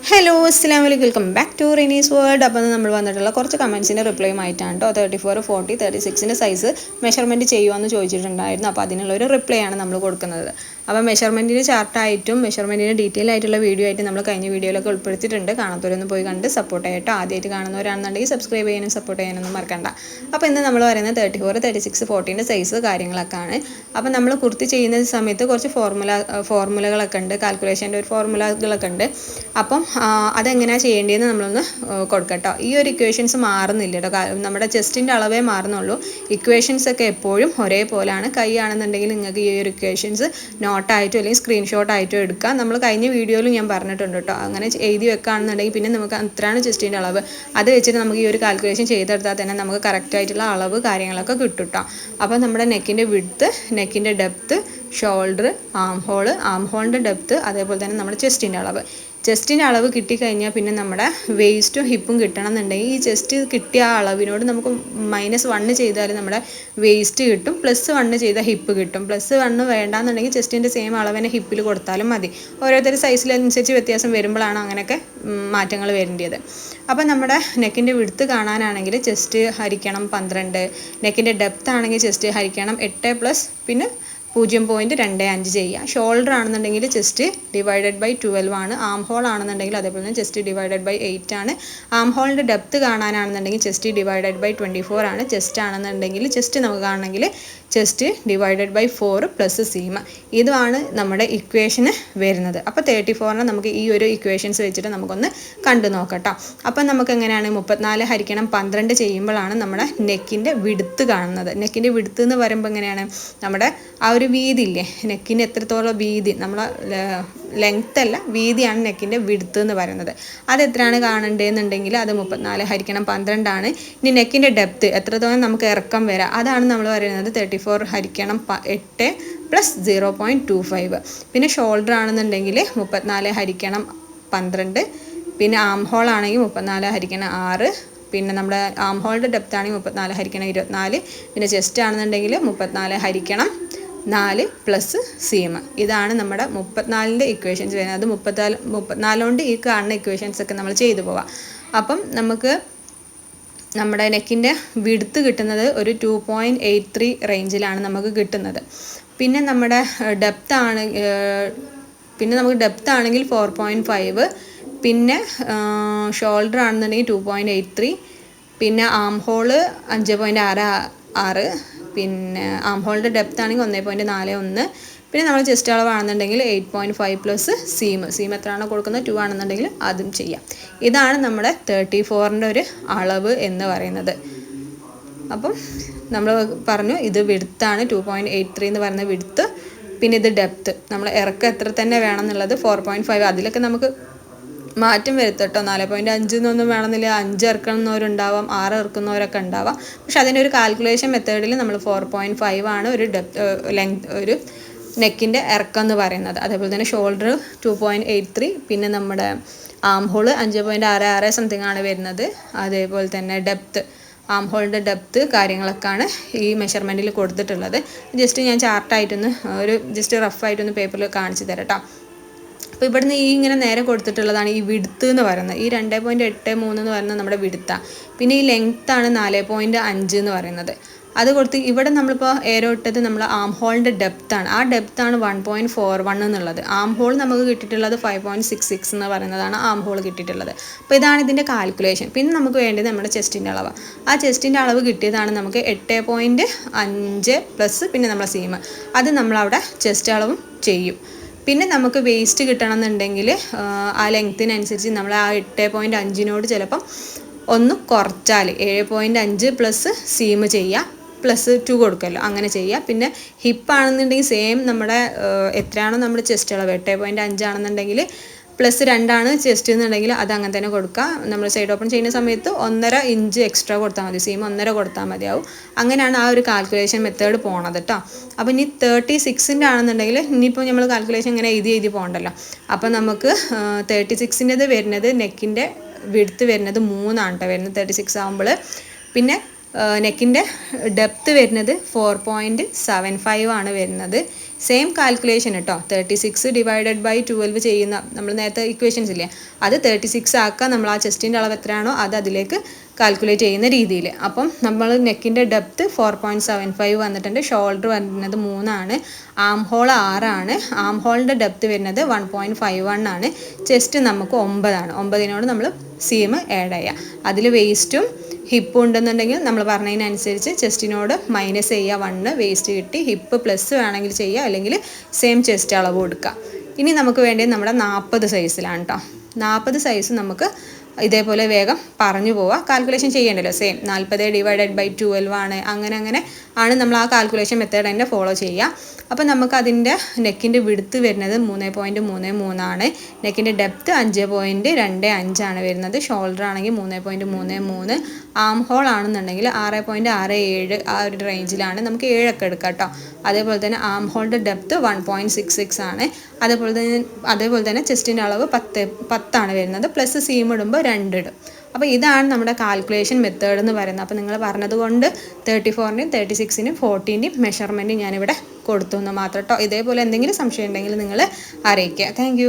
Hello അസ്സലാമു അലൈക്കും welcome back to Rini's world. അപ്പോൾ നമ്മൾ വന്നിട്ടുള്ള കുറച്ച് കമൻസിൻ്റെ റിപ്ലൈയുമായിട്ടാണ് കേട്ടോ. 34, 40, 36 സൈസ് മെഷർമെൻറ്റ് ചെയ്യുമെന്ന് ചോദിച്ചിട്ടുണ്ടായിരുന്നു. അപ്പോൾ അതിനുള്ളൊരു റിപ്ലൈ ആണ് നമ്മൾ കൊടുക്കുന്നത്. അപ്പോൾ മെഷർമെൻറ്റിന് ചാർട്ടായിട്ടും മെഷർമെൻറ്റിന് ഡീറ്റെയിൽ ആയിട്ടുള്ള വീഡിയോ ആയിട്ട് നമ്മൾ കഴിഞ്ഞ വീഡിയോയിലൊക്കെ ഉൾപ്പെടുത്തിയിട്ടുണ്ട്. കാണാത്തവരൊന്ന് പോയി കണ്ട് സപ്പോർട്ട് ചെയ്യട്ടോ. ആദ്യമായിട്ട് കാണുന്നവരാണെന്നുണ്ടെങ്കിൽ സബ്സ്ക്രൈബ് ചെയ്യാനും സപ്പോർട്ട് ചെയ്യാനൊന്നും മറക്കണ്ട. അപ്പോൾ ഇന്ന് നമ്മൾ പറയുന്നത് 34, 36, 40 സൈസ് കാര്യങ്ങളൊക്കെ ആണ്. അപ്പോൾ നമ്മൾ കുർത്തി ചെയ്യുന്ന സമയത്ത് കുറച്ച് ഫോർമുലകളൊക്കെ ഉണ്ട്, കാൽക്കുലേഷൻ്റെ ഒരു ഫോർമുലകളൊക്കെ ഉണ്ട്. അപ്പം അതെങ്ങനെയാണ് ചെയ്യേണ്ടതെന്ന് നമ്മളൊന്ന് കൊടുക്കട്ടോ. ഈ ഒരു ഇക്വേഷൻസ് മാറുന്നില്ല കേട്ടോ, നമ്മുടെ ചെസ്റ്റിൻ്റെ അളവേ മാറുന്നുള്ളൂ. ഇക്വേഷൻസ് ഒക്കെ എപ്പോഴും ഒരേപോലെയാണ്. കൈ ആണെന്നുണ്ടെങ്കിൽ നിങ്ങൾക്ക് ഈ ഒരു ഇക്വേഷൻസ് നോട്ടായിട്ടോ അല്ലെങ്കിൽ സ്ക്രീൻഷോട്ടായിട്ടോ എടുക്കാം. നമ്മൾ കഴിഞ്ഞ വീഡിയോയിൽ ഞാൻ പറഞ്ഞിട്ടുണ്ട് കേട്ടോ. അങ്ങനെ എഴുതി വെക്കുകയാണെന്നുണ്ടെങ്കിൽ പിന്നെ നമുക്ക് അത്രയാണ് ചെസ്റ്റിൻ്റെ അളവ്, അത് വെച്ചിട്ട് നമുക്ക് ഈ ഒരു കാൽക്കുലേഷൻ ചെയ്തെടുത്താൽ തന്നെ നമുക്ക് കറക്റ്റായിട്ടുള്ള അളവ് കാര്യങ്ങളൊക്കെ കിട്ടും കേട്ടോ. അപ്പോൾ നമ്മുടെ നെക്കിൻ്റെ വിഡ്ത്ത്, നെക്കിൻ്റെ ഡെപ്ത്ത്, ഷോൾഡർ, ആം ഹോളിൻ്റെ ഡെപ്ത്ത്, അതേപോലെ തന്നെ നമ്മുടെ ചെസ്റ്റിൻ്റെ അളവ് കിട്ടിക്കഴിഞ്ഞാൽ പിന്നെ നമ്മുടെ വേസ്റ്റും ഹിപ്പും കിട്ടണം എന്നുണ്ടെങ്കിൽ ഈ ചെസ്റ്റ് കിട്ടിയ ആ അളവിനോട് നമുക്ക് -1 ചെയ്താൽ നമ്മുടെ വേസ്റ്റ് കിട്ടും, +1 ചെയ്താൽ ഹിപ്പ് കിട്ടും. +1 വേണ്ടാന്നുണ്ടെങ്കിൽ ചെസ്റ്റിൻ്റെ സെയിം അളവിനെ ഹിപ്പിൽ കൊടുത്താലും മതി. ഓരോരുത്തർ സൈസിലനുസരിച്ച് വ്യത്യാസം വരുമ്പോഴാണ് അങ്ങനെയൊക്കെ മാറ്റങ്ങൾ വരേണ്ടത്. അപ്പോൾ നമ്മുടെ നെക്കിൻ്റെ വിഡ്ത്ത് കാണാനാണെങ്കിൽ ചെസ്റ്റ് ഹരിക്കണം 12, നെക്കിൻ്റെ ഡെപ്ത്ത് ആണെങ്കിൽ ചെസ്റ്റ് ഹരിക്കണം 8 പിന്നെ 0.25 ചെയ്യുക. ഷോൾഡർ ആണെന്നുണ്ടെങ്കിൽ ചെസ്റ്റ് /12 ആണ്. ആം ഹോൾ ആണെന്നുണ്ടെങ്കിൽ അതേപോലെ തന്നെ ചെസ്റ്റ് /8 ആണ്. ആം ഹോളിൻ്റെ ഡെപ്ത്ത് കാണാനാണെന്നുണ്ടെങ്കിൽ ചെസ്റ്റ് /24 ആണ്. ചെസ്റ്റ് ആണെന്നുണ്ടെങ്കിൽ ചെസ്റ്റ് നമുക്ക് കാണണമെങ്കിൽ ചെസ്റ്റ് /4 + സീം. ഇതാണ് നമ്മുടെ ഇക്വേഷന് വരുന്നത്. അപ്പോൾ 34നെ നമുക്ക് ഈ ഒരു ഇക്വേഷൻസ് വെച്ചിട്ട് നമുക്കൊന്ന് കണ്ടു നോക്കട്ടോ. അപ്പം നമുക്ക് എങ്ങനെയാണ് 34/12 ചെയ്യുമ്പോഴാണ് നമ്മുടെ നെക്കിൻ്റെ വിഡ്ത്ത് കാണുന്നത്. നെക്കിൻ്റെ വിഡ്ത്ത് എന്ന് പറയുമ്പോൾ എങ്ങനെയാണ്, നമ്മുടെ ആ ഒരു വീതി ഇല്ലേ, നെക്കിന് എത്രത്തോളം വീതി, നമ്മളെ ലെങ്ത് അല്ല വീതിയാണ് നെക്കിൻ്റെ വിഡ്ത്ത് എന്ന് പറയുന്നത്. അത് എത്രയാണ് കാണേണ്ടതെന്നുണ്ടെങ്കിൽ അത് 34/12 ആണ്. ഇനി നെക്കിൻ്റെ ഡെപ്ത്ത് എത്രത്തോളം നമുക്ക് ഇറക്കം വരാം, അതാണ് നമ്മൾ പറയുന്നത് 34/8 + 0.25. പിന്നെ ഷോൾഡർ ആണെന്നുണ്ടെങ്കിൽ 34/12, പിന്നെ ആം ഹോൾ ആണെങ്കിൽ 34/6, പിന്നെ നമ്മുടെ ആം ഹോളിൻ്റെ ഡെപ്ത്ത് ആണെങ്കിൽ 34/24, പിന്നെ ചെസ്റ്റ് ആണെന്നുണ്ടെങ്കിൽ 34/4 + സീം. ഇതാണ് നമ്മുടെ 34ൻ്റെ ഇക്വേഷൻസ് വരുന്നത്. അത് 34 കൊണ്ട് ഈ കാണുന്ന ഇക്വേഷൻസ് ഒക്കെ നമ്മൾ ചെയ്തു പോവാം. അപ്പം നമുക്ക് നമ്മുടെ നെക്കിൻ്റെ വിഡ്ത്ത് കിട്ടുന്നത് ഒരു 2.83 റേഞ്ചിലാണ് നമുക്ക് കിട്ടുന്നത്. പിന്നെ നമ്മുടെ ഡെപ്ത്ത് ആണെങ്കിൽ 4.5, പിന്നെ ഷോൾഡർ ആണെന്നുണ്ടെങ്കിൽ 2.83, പിന്നെ ആം ഹോള് 5.66, പിന്നെ ആം ഹോളിൻ്റെ ഡെപ്ത്ത് ആണെങ്കിൽ 1.41, പിന്നെ നമ്മൾ ചെസ്റ്റ് അളവാണെന്നുണ്ടെങ്കിൽ 8.5 + സീം എത്രയാണോ കൊടുക്കുന്നത് 2 ആണെന്നുണ്ടെങ്കിൽ അതും ചെയ്യാം. ഇതാണ് നമ്മുടെ 34ൻ്റെ ഒരു അളവ് എന്ന് പറയുന്നത്. അപ്പം നമ്മൾ പറഞ്ഞു ഇത് വിഡ്ത്താണ് 2.83 എന്ന് പറയുന്ന വിഡ്ത്ത്. പിന്നെ ഇത് ഡെപ്ത്ത്, നമ്മൾ ഇറക്കം എത്ര തന്നെ വേണം എന്നുള്ളത് 4.5. അതിലൊക്കെ നമുക്ക് മാറ്റം വരുത്തട്ടോ. 4.5 എന്നൊന്നും വേണമെന്നില്ല. 5 ഇറക്കുന്നവരുണ്ടാവാം, 6 ഇറക്കുന്നവരൊക്കെ ഉണ്ടാവാം. പക്ഷെ അതിനൊരു കാൽക്കുലേഷൻ മെത്തേഡിൽ നമ്മൾ 4.5 ആണ് ഒരു ഒരു നെക്കിൻ്റെ ഇറക്കം എന്ന് പറയുന്നത്. അതേപോലെ തന്നെ ഷോൾഡർ 2.83, പിന്നെ നമ്മുടെ ആം ഹോള് 5.66 സംതിങ് ആണ് വരുന്നത്. അതേപോലെ തന്നെ ഡെപ്ത്ത്, ആം ഹോളിൻ്റെ ഡെപ്ത്ത് കാര്യങ്ങളൊക്കെയാണ് ഈ മെഷർമെൻറ്റിൽ കൊടുത്തിട്ടുള്ളത്. ജസ്റ്റ് ഞാൻ ചാർട്ടായിട്ടൊന്ന് ജസ്റ്റ് റഫായിട്ടൊന്ന് പേപ്പറിൽ കാണിച്ചു തരാം കേട്ടോ. അപ്പോൾ ഇവിടുന്ന് ഇങ്ങനെ നേരെ കൊടുത്തിട്ടുള്ളതാണ് ഈ വിഡ്ത്ത് എന്ന് പറയുന്നത്. ഈ 2.83 എന്ന് പറയുന്നത് നമ്മുടെ വിഡ്ത്താണ്. പിന്നെ ഈ ലെങ്ത്താണ് 4.5 എന്ന് പറയുന്നത്. അത് കൊടുത്ത് ഇവിടെ നമ്മളിപ്പോൾ ഏരോ ഇട്ടത് നമ്മൾ ആം ഹോളിൻ്റെ ഡെപ്ത്താണ്. ആ ഡെപ്ത്താണ് 1.41 എന്നുള്ളത്. ആം ഹോൾ നമുക്ക് കിട്ടിയിട്ടുള്ളത് 5.66 എന്ന് പറയുന്നതാണ് ആം ഹോൾ കിട്ടിയിട്ടുള്ളത്. അപ്പോൾ ഇതാണ് ഇതിൻ്റെ കാൽക്കുലേഷൻ. പിന്നെ നമുക്ക് വേണ്ടത് നമ്മുടെ ചെസ്റ്റിൻ്റെ അളവ്. ആ ചെസ്റ്റിൻ്റെ അളവ് കിട്ടിയതാണ് നമുക്ക് 8.5 + പിന്നെ നമ്മളെ സീം. അത് നമ്മളവിടെ ചെസ്റ്റ് അളവും ചെയ്യും. പിന്നെ നമുക്ക് വേസ്റ്റ് കിട്ടണം എന്നുണ്ടെങ്കിൽ ആ ലെങ്ത്തിനനുസരിച്ച് നമ്മൾ ആ 8.5നോട് ചിലപ്പം ഒന്ന് കുറച്ചാൽ 7.5 + സീം ചെയ്യുക, +2 കൊടുക്കുമല്ലോ, അങ്ങനെ ചെയ്യുക. പിന്നെ ഹിപ്പാണെന്നുണ്ടെങ്കിൽ സെയിം നമ്മുടെ എത്രയാണോ നമ്മുടെ ചെസ്റ്റ് അളവ് 8.5 ആണെന്നുണ്ടെങ്കിൽ +2 ആണ് ചെസ്റ്റ് എന്നുണ്ടെങ്കിൽ അത് അങ്ങനെ തന്നെ കൊടുക്കുക. നമ്മൾ സൈഡ് ഓപ്പൺ ചെയ്യുന്ന സമയത്ത് 1.5 ഇഞ്ച് എക്സ്ട്രാ കൊടുത്താൽ മതി, സീം 1.5 കൊടുത്താൽ മതിയാവും. അങ്ങനെയാണ് ആ ഒരു കാൽക്കുലേഷൻ മെത്തേഡ് പോണത് കേട്ടോ. അപ്പോൾ ഇനി 36ൻ്റെ ആണെന്നുണ്ടെങ്കിൽ ഇനിയിപ്പോൾ നമ്മൾ കാൽക്കുലേഷൻ ഇങ്ങനെ എഴുതി പോകണ്ടല്ലോ. അപ്പോൾ നമുക്ക് 36ൻ്റെത് വരുന്നത് നെക്കിൻ്റെ വിഡ്ത്ത് വരുന്നത് 3 ആണ് കേട്ടോ വരുന്നത് 36 ആകുമ്പോൾ. പിന്നെ നെക്കിൻ്റെ ഡെപ്ത്ത് വരുന്നത് 4.75 ആണ് വരുന്നത്. സെയിം കാൽക്കുലേഷൻ കേട്ടോ, 36 ഡിവൈഡഡ് ബൈ 12 ചെയ്യുന്ന നമ്മൾ നേരത്തെ ഇക്വേഷൻസ് ഇല്ലേ, അത് 36 ആക്കുക. നമ്മൾ ആ ചെസ്റ്റിൻ്റെ അളവ് എത്രയാണോ അത് അതിലേക്ക് കാൽക്കുലേറ്റ് ചെയ്യുന്ന രീതിയിൽ. അപ്പം നമ്മൾ നെക്കിൻ്റെ ഡെപ്ത്ത് 4.75 വന്നിട്ടുണ്ട്. ഷോൾഡർ വരുന്നത് 3 ആണ്. ആം ഹോൾ 6 ആണ്. ആം ഹോളിൻ്റെ ഡെപ്ത്ത് വരുന്നത് 1.51 ആണ്. ചെസ്റ്റ് നമുക്ക് 9 ആണ്. 9നോട് നമ്മൾ സീം ആഡ് ചെയ്യുക. അതിൽ വേസ്റ്റും ഹിപ്പ് ഉണ്ടെന്നുണ്ടെങ്കിൽ നമ്മൾ പറഞ്ഞതിനനുസരിച്ച് ചെസ്റ്റിനോട് മൈനസ് ചെയ്യുക 1, വേസ്റ്റ് കിട്ടി. ഹിപ്പ് പ്ലസ് വേണമെങ്കിൽ ചെയ്യുക, അല്ലെങ്കിൽ സെയിം ചെസ്റ്റ് അളവ് കൊടുക്കുക. ഇനി നമുക്ക് വേണ്ടത് നമ്മുടെ 40 സൈസിലാണ് കേട്ടോ. 40 സൈസ് നമുക്ക് ഇതേപോലെ വേഗം പറഞ്ഞു പോവാം. കാൽക്കുലേഷൻ ചെയ്യേണ്ടല്ലോ, സെയിം 40 ഡിവൈഡഡ് ബൈ 12 ആണ്. അങ്ങനെ ആണ് നമ്മൾ ആ കാൽക്കുലേഷൻ മെത്തേഡ് തന്നെ ഫോളോ ചെയ്യുക. അപ്പോൾ നമുക്ക് അതിൻ്റെ നെക്കിൻ്റെ വിഡ്ത്ത് വരുന്നത് 3.33 ആണ്. നെക്കിൻ്റെ ഡെപ്ത്ത് 5.25 ആണ് വരുന്നത്. ഷോൾഡർ ആണെങ്കിൽ 3.33. ആം ഹോൾ ആണെന്നുണ്ടെങ്കിൽ 6.67 ആ ഒരു റേഞ്ചിലാണ്. നമുക്ക് 7 ഒക്കെ എടുക്കാം കേട്ടോ. അതേപോലെ തന്നെ ആം ഹോളിൻ്റെ ഡെപ്ത്ത് 1.66 ആണ്. അതേപോലെ തന്നെ ചെസ്റ്റിൻ്റെ അളവ് 10 ആണ് വരുന്നത്. പ്ലസ് സീം ഇടുമ്പോൾ 2 ഇടും. അപ്പോൾ ഇതാണ് നമ്മുടെ കാൽക്കുലേഷൻ മെത്തേഡ് എന്ന് പറയുന്നത്. അപ്പോൾ നിങ്ങൾ പറഞ്ഞതുകൊണ്ട് 34-ൻ്റെയും 36-ൻ്റെയും 40-ൻ്റെയും മെഷർമെൻറ്റ് ഞാനിവിടെ കൊടുത്തു എന്ന് മാത്രം കേട്ടോ. ഇതേപോലെ എന്തെങ്കിലും സംശയം ഉണ്ടെങ്കിൽ നിങ്ങൾ അറിയിക്കുക. താങ്ക്